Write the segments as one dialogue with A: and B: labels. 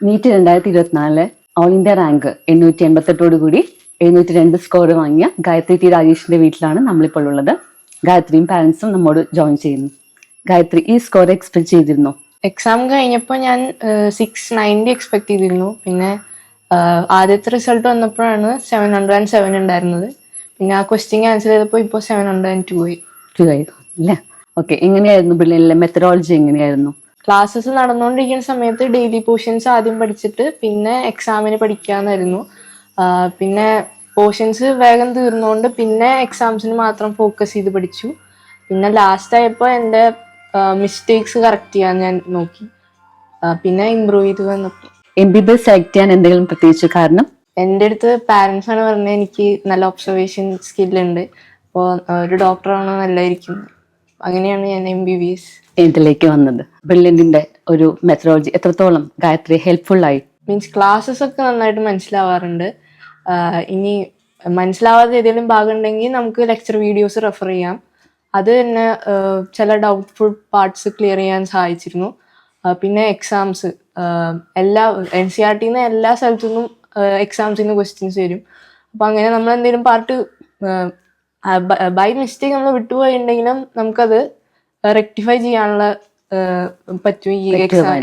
A: NEET 2024 all India rank 888 കൂടി 702 score വാങ്ങിയ Gayathri T രാജേഷിന്റെ വീട്ടിലാണ് നമ്മളിപ്പോൾ ഉള്ളത്. ഗായത്രിയും പാരന്റ്സും നമ്മോട് ജോയിൻ ചെയ്യുന്നു. ഗായത്രി, ഈ സ്കോർ എക്സ്പെക്ട് ചെയ്തിരുന്നോ?
B: എക്സാം കഴിഞ്ഞപ്പോൾ ഞാൻ 690 എക്സ്പെക്ട് ചെയ്തിരുന്നു. പിന്നെ ആദ്യത്തെ റിസൾട്ട് വന്നപ്പോഴാണ് 707 ഉണ്ടായിരുന്നത്. പിന്നെ ആ ക്വസ്റ്റ്യൻ ആൻസർ ചെയ്തപ്പോൾ ഇപ്പോൾ 702 ആയി.
A: അല്ലേ? ഓക്കെ. എങ്ങനെയായിരുന്നു ബില്ലിലെ മെത്തഡോളജി? എങ്ങനെയായിരുന്നു?
B: ക്ലാസ്സസ് നടന്നുകൊണ്ടിരിക്കുന്ന സമയത്ത് ഡെയിലി പോർഷൻസ് ആദ്യം പഠിച്ചിട്ട് പിന്നെ എക്സാമിന് പഠിക്കാമെന്നായിരുന്നു. പിന്നെ പോർഷൻസ് വേഗം തീർന്നുകൊണ്ട് പിന്നെ എക്സാംസിന് മാത്രം ഫോക്കസ് ചെയ്ത് പഠിച്ചു. പിന്നെ ലാസ്റ്റ് ആയപ്പോൾ എൻ്റെ മിസ്റ്റേക്സ് കറക്റ്റ് ചെയ്യാൻ ഞാൻ നോക്കി. പിന്നെ ഇമ്പ്രൂവ് ചെയ്ത് വന്നപ്പോൾ.
A: MBBS സെലക്ട് ചെയ്യാൻ എന്തെങ്കിലും പ്രത്യേകിച്ച് കാരണം?
B: എൻ്റെ അടുത്ത് പാരൻസ് ആണ് പറഞ്ഞത് എനിക്ക് നല്ല ഒബ്സർവേഷൻ സ്കില്ലുണ്ട്, അപ്പോൾ ഒരു ഡോക്ടറാണ് നല്ലതായിരിക്കും. അങ്ങനെയാണ് ഞാൻ MBBS
A: ഇതിലേക്ക് വന്നത്. ബ്രില്യന്റിന്റെ ഒരു മെത്തഡോളജി എത്രത്തോളം ഗായത്രി ഹെൽപ്ഫുൾ ആയി?
B: മീൻസ് ക്ലാസ്സസ് ഒക്കെ നന്നായിട്ട് മനസ്സിലാവാറുണ്ട്. ഇനി മനസ്സിലാവാത്ത ഏതെങ്കിലും ഭാഗം ഉണ്ടെങ്കിൽ നമുക്ക് ലെക്ചർ വീഡിയോസ് റെഫർ ചെയ്യാം. അത് തന്നെ ചില ഡൗട്ട്ഫുൾ പാർട്സ് ക്ലിയർ ചെയ്യാൻ സഹായിച്ചിരുന്നു. പിന്നെ എക്സാംസ് എല്ലാ NCERT എല്ലാ സ്ഥലത്തു നിന്നും എക്സാംസിന് ക്വസ്റ്റ്യൻസ് വരും. അപ്പം അങ്ങനെ നമ്മൾ എന്തെങ്കിലും പാർട്ട് ബൈ മിസ്റ്റേക്ക് നമ്മൾ വിട്ടുപോയിട്ടുണ്ടെങ്കിലും നമുക്കത് റെക്ടിഫൈ ചെയ്യാനുള്ള പറ്റും ഈ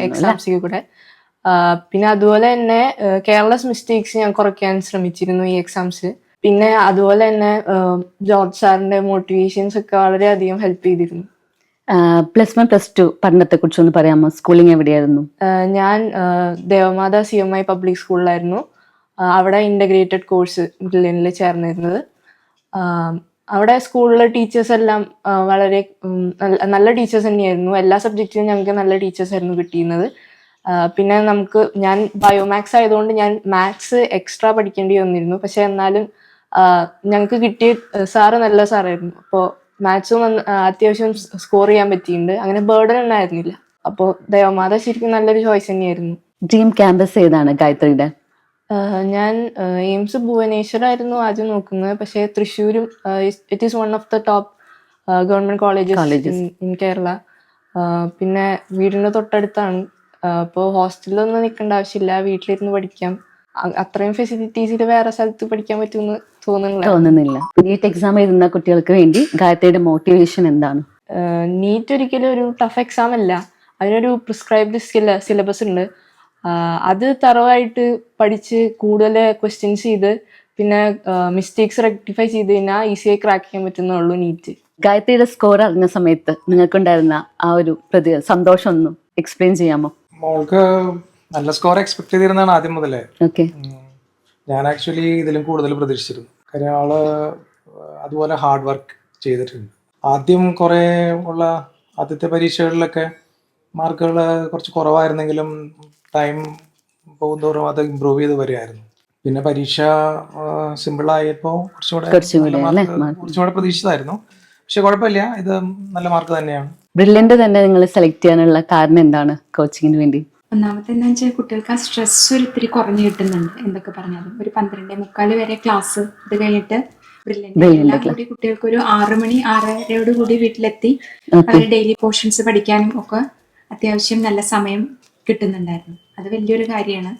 B: എക്സാംസിൽ കൂടെ. പിന്നെ അതുപോലെ തന്നെ കെയർലെസ് മിസ്റ്റേക്സ് ഞാൻ കുറയ്ക്കാൻ ശ്രമിച്ചിരുന്നു ഈ എക്സാംസ്. പിന്നെ അതുപോലെ തന്നെ ജോർജ് സാറിന്റെ മോട്ടിവേഷൻസ് ഒക്കെ വളരെയധികം ഹെൽപ്പ് ചെയ്തിരുന്നു.
A: +1 +2 പഠനത്തെ കുറിച്ചൊന്ന് പറയാമോ? സ്കൂളിംഗ് എവിടെയായിരുന്നു?
B: ഞാൻ ദേവമാത CMI പബ്ലിക് സ്കൂളിലായിരുന്നു. അവിടെ ഇന്റഗ്രേറ്റഡ് കോഴ്സ് ബ്രില്യനിൽ ചേർന്നിരുന്നത്. അവിടെ സ്കൂളിലെ ടീച്ചേഴ്സ് എല്ലാം വളരെ നല്ല ടീച്ചേഴ്സ് തന്നെയായിരുന്നു. എല്ലാ സബ്ജക്റ്റിലും ഞങ്ങൾക്ക് നല്ല ടീച്ചേഴ്സ് ആയിരുന്നു കിട്ടിയിരുന്നത്. പിന്നെ ഞാൻ ബയോമാക്സ് ആയതുകൊണ്ട് ഞാൻ മാത്സ് എക്സ്ട്രാ പഠിക്കേണ്ടി വന്നിരുന്നു. പക്ഷെ എന്നാലും ഞങ്ങൾക്ക് കിട്ടിയ സാറ് നല്ല സാറായിരുന്നു. അപ്പോൾ മാത്സും അത്യാവശ്യം സ്കോർ ചെയ്യാൻ പറ്റിയിട്ടുണ്ട്. അങ്ങനെ ബേർഡൻ ഉണ്ടായിരുന്നില്ല. അപ്പോൾ ദേവമാത ശരിക്കും നല്ലൊരു ചോയ്സ് തന്നെയായിരുന്നു.
A: ഡ്രീം ക്യാമ്പസ് ഏതാണ് ഗായത്രിയുടെ?
B: ഞാൻ എയിംസ് ഭുവനേശ്വർ ആദ്യം നോക്കുന്നത്. പക്ഷേ തൃശ്ശൂരും it is one of the top government colleges in Kerala. പിന്നെ വീടിന്റെ തൊട്ടടുത്താണ്. അപ്പോൾ ഹോസ്റ്റലിലൊന്നും നിൽക്കേണ്ട ആവശ്യമില്ല, വീട്ടിലിരുന്ന് പഠിക്കാം. അത്രയും ഫെസിലിറ്റീസിൽ വേറെ സ്ഥലത്ത് പഠിക്കാൻ പറ്റുമെന്ന് തോന്നുന്നില്ല.
A: നീറ്റ് എക്സാം എഴുതുന്ന കുട്ടികൾക്ക് വേണ്ടി ഗായത്രിയുടെ മോട്ടിവേഷൻ എന്താണ്?
B: നീറ്റ് ഒരിക്കലും ഒരു ടഫ് എക്സാം അല്ല. അതിനൊരു പ്രിസ്ക്രൈബ്ഡ് സിലബസ് ഉണ്ട്. അത് തറവായിട്ട് പഠിച്ച് കൂടുതൽ ക്വസ്റ്റ്യൻസ് ചെയ്ത് പിന്നെ മിസ്റ്റേക്സ് റെക്ടിഫൈ ചെയ്ത് കഴിഞ്ഞാൽ ഈസിയായി ക്രാക്ക് ചെയ്യാൻ പറ്റുന്നുള്ളൂ നീറ്റ്.
A: ഗായത്രിയുടെ സ്കോർ അറിഞ്ഞ സമയത്ത് നിങ്ങൾക്കുണ്ടായിരുന്ന ആ ഒരു സന്തോഷം ഒന്ന് എക്സ്പ്ലെയിൻ ചെയ്യാമോ?
C: മോൾക്ക് നല്ല സ്കോർ എക്സ്പെക്ട് ചെയ്തിരുന്നതാണ് ആദ്യം മുതലേ.
A: ഓക്കെ.
C: ഞാൻ ആക്ച്വലി ഇതിലും കൂടുതൽ പ്രതീക്ഷിച്ചിരുന്നു. കാര്യം അവള് അതുപോലെ ഹാർഡ് വർക്ക് ചെയ്തിട്ടുണ്ട്. ആദ്യം കുറേ ഉള്ള ആദ്യത്തെ പരീക്ഷകളിലൊക്കെ മാർക്കുകൾ കുറച്ച് കുറവായിരുന്നെങ്കിലും ടൈം പോകുന്തോറും അത് ഇമ്പ്രൂവ് ചെയ്ത് വരികയായിരുന്നു. പിന്നെ പരീക്ഷ സിമ്പിളായപ്പോൾ കുറച്ചുകൂടെ പ്രതീക്ഷിച്ചതായിരുന്നു. പക്ഷെ കുഴപ്പമില്ല, ഇത് നല്ല മാർക്ക് തന്നെയാണ്.
A: ബ്രില്യന്റ് തന്നെ നിങ്ങൾ സെലക്ട് ചെയ്യാനുള്ള കാരണം എന്താണ് കോച്ചിങ്ങിന് വേണ്ടി?
D: ഒന്നാമത്തെ എന്താ വെച്ചാൽ കുട്ടികൾക്ക് ആ സ്ട്രെസ് ഒരിത്തിരി കുറഞ്ഞു കിട്ടുന്നുണ്ട്. എന്തൊക്കെ പറഞ്ഞാലും ഒരു 12:45 വരെ ക്ലാസ്, ഇത് കഴിഞ്ഞിട്ട് എല്ലാം കൂടി കുട്ടികൾക്ക് ഒരു 6 മണി 6:30 കൂടി വീട്ടിലെത്തി അവർ ഡെയിലി പോർഷൻസ് പഠിക്കാനും ഒക്കെ അത്യാവശ്യം നല്ല സമയം കിട്ടുന്നുണ്ടായിരുന്നു. അത് വലിയൊരു കാര്യമാണ്.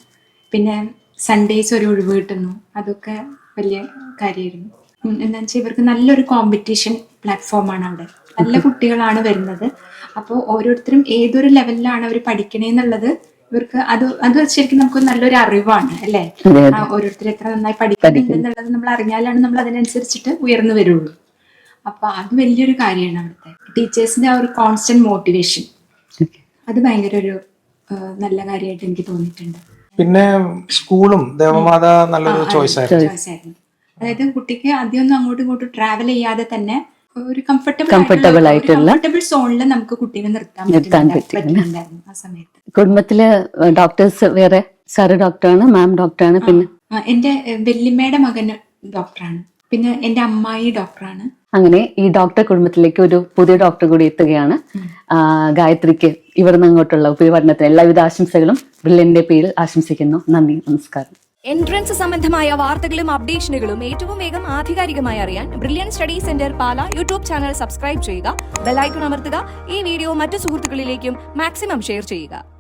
D: പിന്നെ സൺഡേസ് ഒരു ഒഴിവ് കിട്ടുന്നു, അതൊക്കെ വലിയ കാര്യമായിരുന്നു. എന്താ വെച്ചാൽ ഇവർക്ക് നല്ലൊരു കോമ്പറ്റീഷൻ പ്ലാറ്റ്ഫോമാണ് അവിടെ. നല്ല കുട്ടികളാണ് വരുന്നത്. അപ്പോൾ ഓരോരുത്തരും ഏതൊരു ലെവലിലാണ് അവർ പഠിക്കണേന്നുള്ളത് ഇവർക്ക് അത് ശരിക്കും നമുക്ക് നല്ലൊരു അറിവാണ് അല്ലേ. ഓരോരുത്തർ എത്ര നന്നായി പഠിക്കുന്നുണ്ടെന്നുള്ളത് നമ്മൾ അറിഞ്ഞാലാണ് നമ്മൾ അതിനനുസരിച്ചിട്ട് ഉയർന്നു വരുള്ളൂ. അപ്പൊ അത് വലിയൊരു കാര്യമാണ് അവിടുത്തെ ടീച്ചേഴ്സിന്റെ ആ ഒരു കോൺസ്റ്റന്റ് മോട്ടിവേഷൻ. അത് ഭയങ്കര ഒരു നല്ല കാര്യമായിട്ട് എനിക്ക് തോന്നിയിട്ടുണ്ട്.
C: പിന്നെ സ്കൂളും ദേവമാത നല്ലൊരു ചോയ്സ്
D: ആയിരുന്നു. അതായത് കുട്ടിക്ക് ആദ്യമൊന്നും അങ്ങോട്ടും ഇങ്ങോട്ടും ട്രാവൽ ചെയ്യാതെ തന്നെ ഒരു കംഫർട്ടബിൾ സോണിൽ നമുക്ക് കുട്ടീനെ നിർത്താൻ പറ്റുന്നുണ്ടായിരുന്നു ആ സമയത്ത്.
A: കുടുംബത്തിലെ ഡോക്ടേഴ്സ് വേറെ? സാറ് ഡോക്ടറാണ്, മാം ഡോക്ടറാണ്, പിന്നെ
D: എന്റെ വല്യമ്മയുടെ മകൻ ഡോക്ടറാണ്, പിന്നെ എന്റെ അമ്മായി ഡോക്ടറാണ്.
A: അങ്ങനെ ഈ ഡോക്ടർ കുടുംബത്തിലേക്ക് ഒരു പുതിയ ഡോക്ടർ കൂടി എത്തുകയാണ്. ഗായത്രിക്ക് ഇവിടുന്ന് അങ്ങോട്ടുള്ള ഉപരിപഠനത്തിന് എല്ലാവിധ ആശംസകളും ബ്രില്യന്റിന്റെ പേരിൽ ആശംസിക്കുന്നു. നന്ദി, നമസ്കാരം.
E: എൻട്രൻസ് സംബന്ധമായ വാർത്തകളും അപ്ഡേഷനുകളും ഏറ്റവും വേഗം ആധികാരികമായി അറിയാൻ ബ്രില്യന്റ് സ്റ്റഡി സെന്റർ പാല യൂട്യൂബ് ചാനൽ സബ്സ്ക്രൈബ് ചെയ്യുക, ബെൽ ഐക്കൺ അമർത്തുക. ഈ വീഡിയോ മറ്റു സുഹൃത്തുക്കളിലേക്കും മാക്സിമം ഷെയർ ചെയ്യുക.